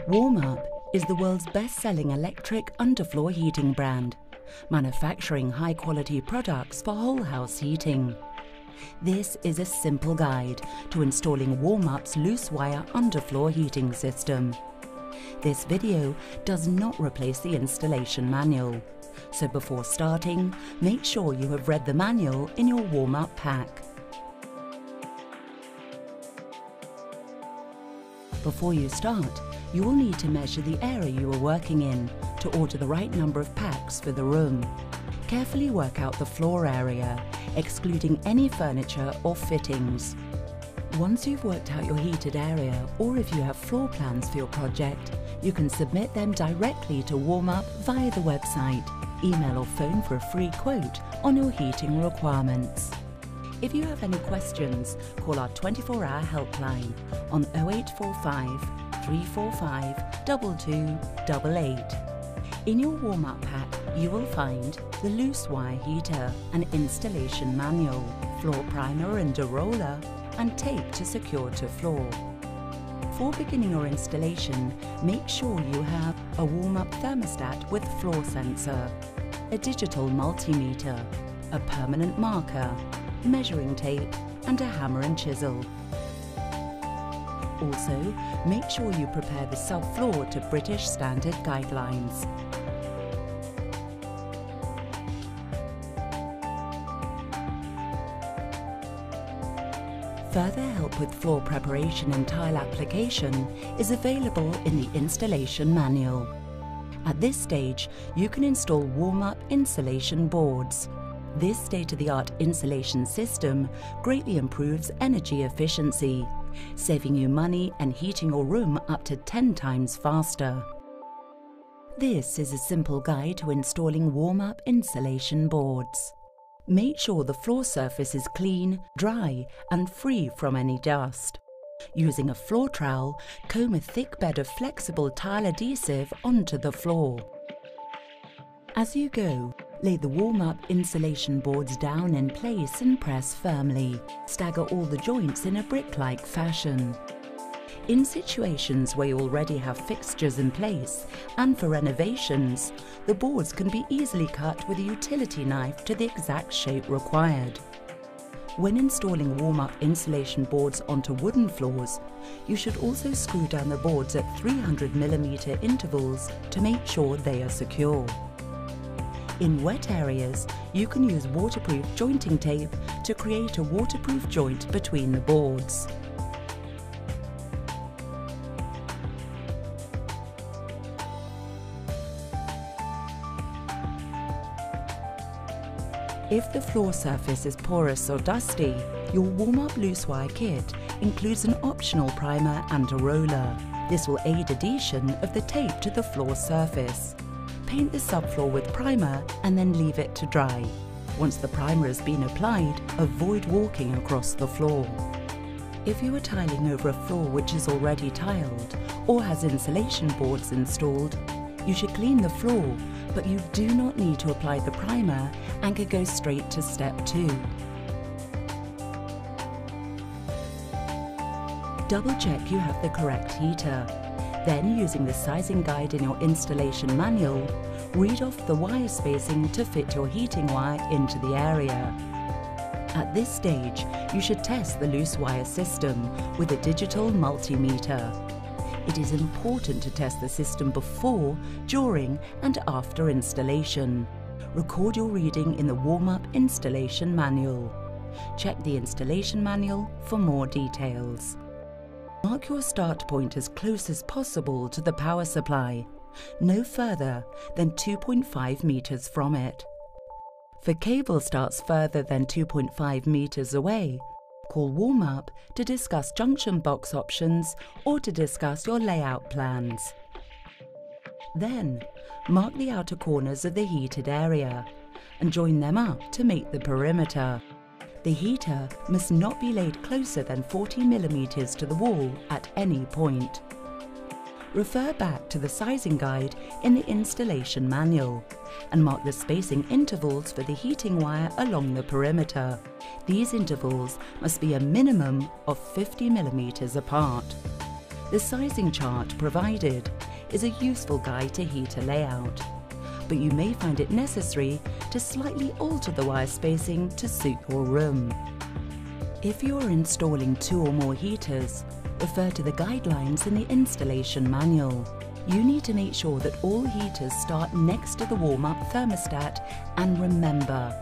Warmup is the world's best-selling electric underfloor heating brand, manufacturing high-quality products for whole-house heating. This is a simple guide to installing Warmup's loose-wire underfloor heating system. This video does not replace the installation manual, so before starting, make sure you have read the manual in your Warmup pack. Before you start, you will need to measure the area you are working in to order the right number of packs for the room. Carefully work out the floor area, excluding any furniture or fittings. Once you've worked out your heated area, or if you have floor plans for your project, you can submit them directly to Warmup via the website, email or phone for a free quote on your heating requirements. If you have any questions, call our 24-hour helpline on 0845 345 2288. In your Warmup pack, you will find the loose wire heater, an installation manual, floor primer and a roller, and tape to secure to floor. For beginning your installation, make sure you have a Warmup thermostat with floor sensor, a digital multimeter, a permanent marker, measuring tape, and a hammer and chisel. Also, make sure you prepare the subfloor to British Standard Guidelines. Further help with floor preparation and tile application is available in the installation manual. At this stage, you can install Warmup insulation boards. This state-of-the-art insulation system greatly improves energy efficiency, saving you money and heating your room up to 10 times faster. This is a simple guide to installing Warmup insulation boards. Make sure the floor surface is clean, dry, and free from any dust. Using a floor trowel, comb a thick bed of flexible tile adhesive onto the floor. As you go, lay the Warmup insulation boards down in place and press firmly. Stagger all the joints in a brick-like fashion. In situations where you already have fixtures in place, and for renovations, the boards can be easily cut with a utility knife to the exact shape required. When installing Warmup insulation boards onto wooden floors, you should also screw down the boards at 300mm intervals to make sure they are secure. In wet areas, you can use waterproof jointing tape to create a waterproof joint between the boards. If the floor surface is porous or dusty, your Warmup loose wire kit includes an optional primer and a roller. This will aid adhesion of the tape to the floor surface. Paint the subfloor with primer and then leave it to dry. Once the primer has been applied, avoid walking across the floor. If you are tiling over a floor which is already tiled or has insulation boards installed, you should clean the floor, but you do not need to apply the primer and can go straight to step 2. Double check you have the correct heater. Then, using the sizing guide in your installation manual, read off the wire spacing to fit your heating wire into the area. At this stage, you should test the loose wire system with a digital multimeter. It is important to test the system before, during, and after installation. Record your reading in the Warmup installation manual. Check the installation manual for more details. Mark your start point as close as possible to the power supply, no further than 2.5 meters from it. For cable starts further than 2.5 meters away, call Warmup to discuss junction box options or to discuss your layout plans. Then, mark the outer corners of the heated area and join them up to make the perimeter. The heater must not be laid closer than 40mm to the wall at any point. refer back to the sizing guide in the installation manual and mark the spacing intervals for the heating wire along the perimeter. These intervals must be a minimum of 50 mm apart. The sizing chart provided is a useful guide to heater layout, but you may find it necessary to slightly alter the wire spacing to suit your room. If you are installing 2 or more heaters, refer to the guidelines in the installation manual. You need to make sure that all heaters start next to the warm-up thermostat, and remember,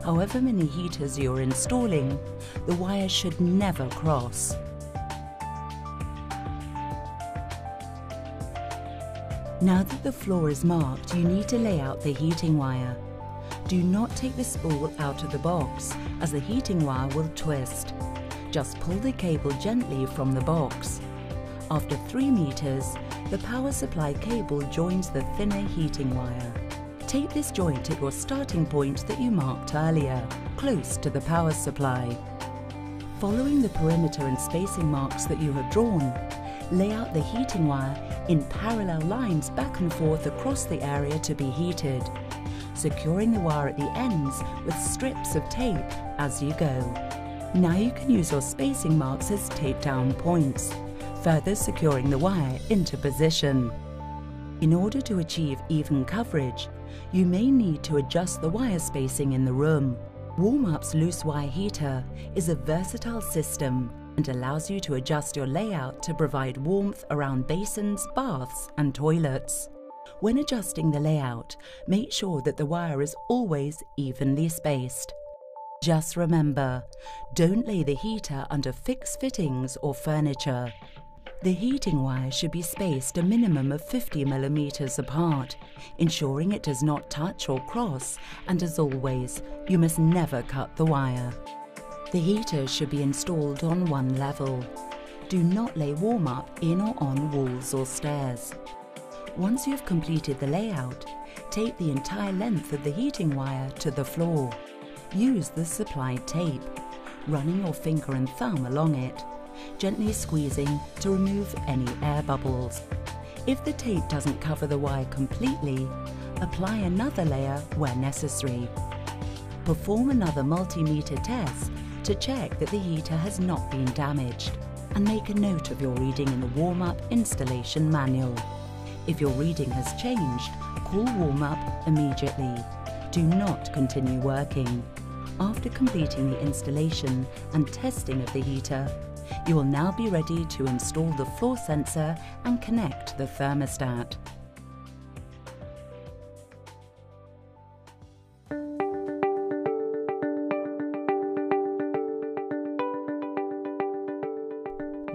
however many heaters you are installing, the wires should never cross. Now that the floor is marked, you need to lay out the heating wire. Do not take the spool out of the box, as the heating wire will twist. Just pull the cable gently from the box. After 3 meters, the power supply cable joins the thinner heating wire. Tape this joint at your starting point that you marked earlier, close to the power supply. Following the perimeter and spacing marks that you have drawn, lay out the heating wire in parallel lines back and forth across the area to be heated, securing the wire at the ends with strips of tape as you go. Now you can use your spacing marks as tape down points, further securing the wire into position. In order to achieve even coverage, you may need to adjust the wire spacing in the room. Warmup's loose wire heater is a versatile system and allows you to adjust your layout to provide warmth around basins, baths and toilets. When adjusting the layout, make sure that the wire is always evenly spaced. Just remember, don't lay the heater under fixed fittings or furniture. The heating wire should be spaced a minimum of 50 mm apart, ensuring it does not touch or cross, and as always, you must never cut the wire. The heater should be installed on one level. Do not lay warm-up in or on walls or stairs. Once you've completed the layout, tape the entire length of the heating wire to the floor. Use the supplied tape, running your finger and thumb along it, gently squeezing to remove any air bubbles. If the tape doesn't cover the wire completely, apply another layer where necessary. Perform another multimeter test to check that the heater has not been damaged, and make a note of your reading in the Warmup installation manual. If your reading has changed, call Warmup immediately. Do not continue working. After completing the installation and testing of the heater, you will now be ready to install the floor sensor and connect the thermostat.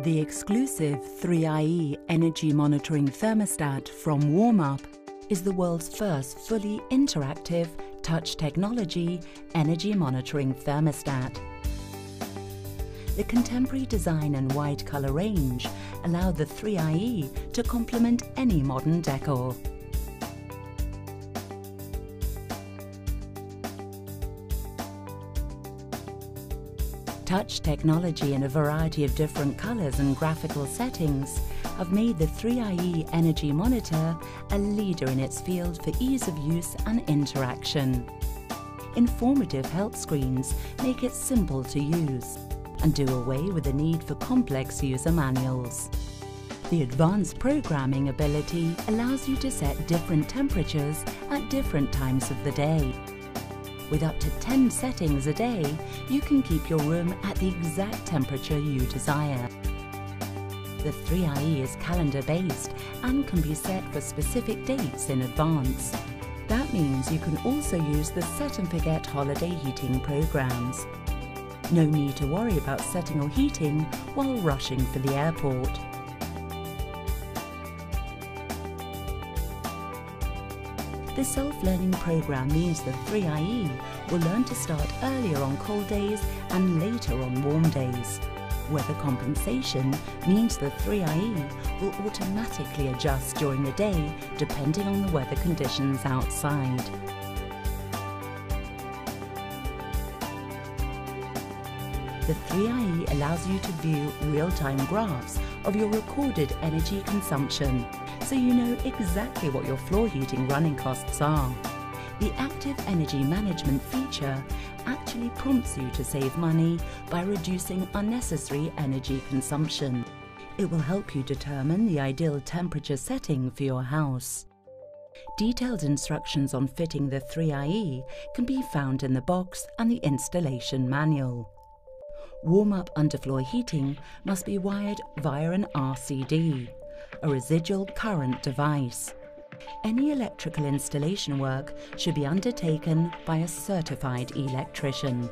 The exclusive 3IE energy monitoring thermostat from Warmup is the world's first fully interactive touch technology energy monitoring thermostat. The contemporary design and wide colour range allow the 3IE to complement any modern decor. Touch technology in a variety of different colours and graphical settings have made the 3IE Energy Monitor a leader in its field for ease of use and interaction. Informative help screens make it simple to use and do away with the need for complex user manuals. The advanced programming ability allows you to set different temperatures at different times of the day. With up to 10 settings a day, you can keep your room at the exact temperature you desire. The 3IE is calendar-based and can be set for specific dates in advance. That means you can also use the set and forget holiday heating programs. No need to worry about setting or heating while rushing for the airport. The self-learning program means the 3IE will learn to start earlier on cold days and later on warm days. Weather compensation means the 3IE will automatically adjust during the day depending on the weather conditions outside. The 3IE allows you to view real-time graphs of your recorded energy consumption, so you know exactly what your floor heating running costs are. The Active Energy Management feature actually prompts you to save money by reducing unnecessary energy consumption. It will help you determine the ideal temperature setting for your house. Detailed instructions on fitting the 3IE can be found in the box and the installation manual. Warmup underfloor heating must be wired via an RCD, a residual current device. Any electrical installation work should be undertaken by a certified electrician.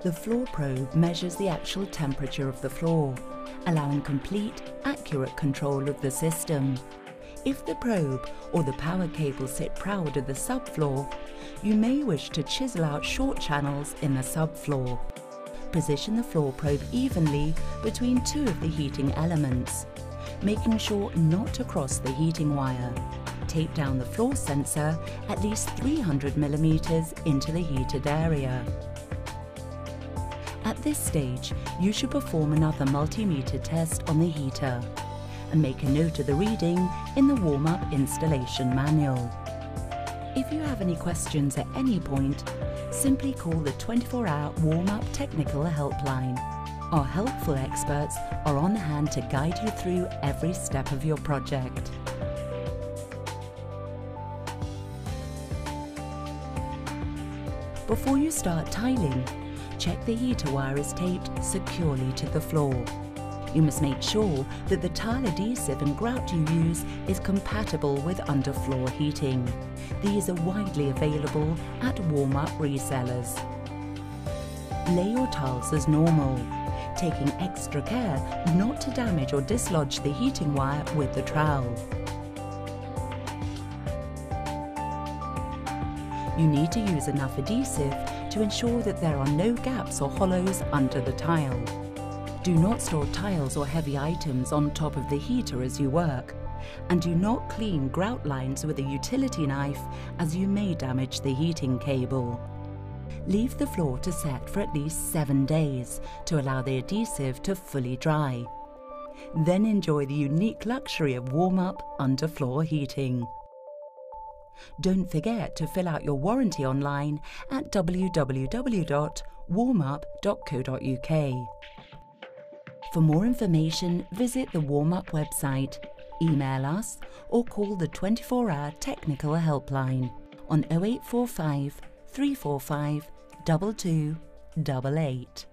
The floor probe measures the actual temperature of the floor, allowing complete, accurate control of the system. If the probe or the power cable sit proud of the subfloor, you may wish to chisel out short channels in the subfloor. Position the floor probe evenly between two of the heating elements, making sure not to cross the heating wire. Tape down the floor sensor at least 300 millimeters into the heated area. At this stage, you should perform another multimeter test on the heater and make a note of the reading in the Warmup installation manual. If you have any questions at any point, simply call the 24-hour Warmup technical helpline. Our helpful experts are on hand to guide you through every step of your project. Before you start tiling, check the heater wire is taped securely to the floor. You must make sure that the tile adhesive and grout you use is compatible with underfloor heating. These are widely available at Warmup resellers. Lay your tiles as normal, taking extra care not to damage or dislodge the heating wire with the trowel. You need to use enough adhesive to ensure that there are no gaps or hollows under the tile. Do not store tiles or heavy items on top of the heater as you work, and do not clean grout lines with a utility knife as you may damage the heating cable. Leave the floor to set for at least 7 days to allow the adhesive to fully dry. Then enjoy the unique luxury of Warmup underfloor heating. Don't forget to fill out your warranty online at www.warmup.co.uk. For more information, visit the Warmup website, email us or call the 24-hour technical helpline on 0845 345 2288.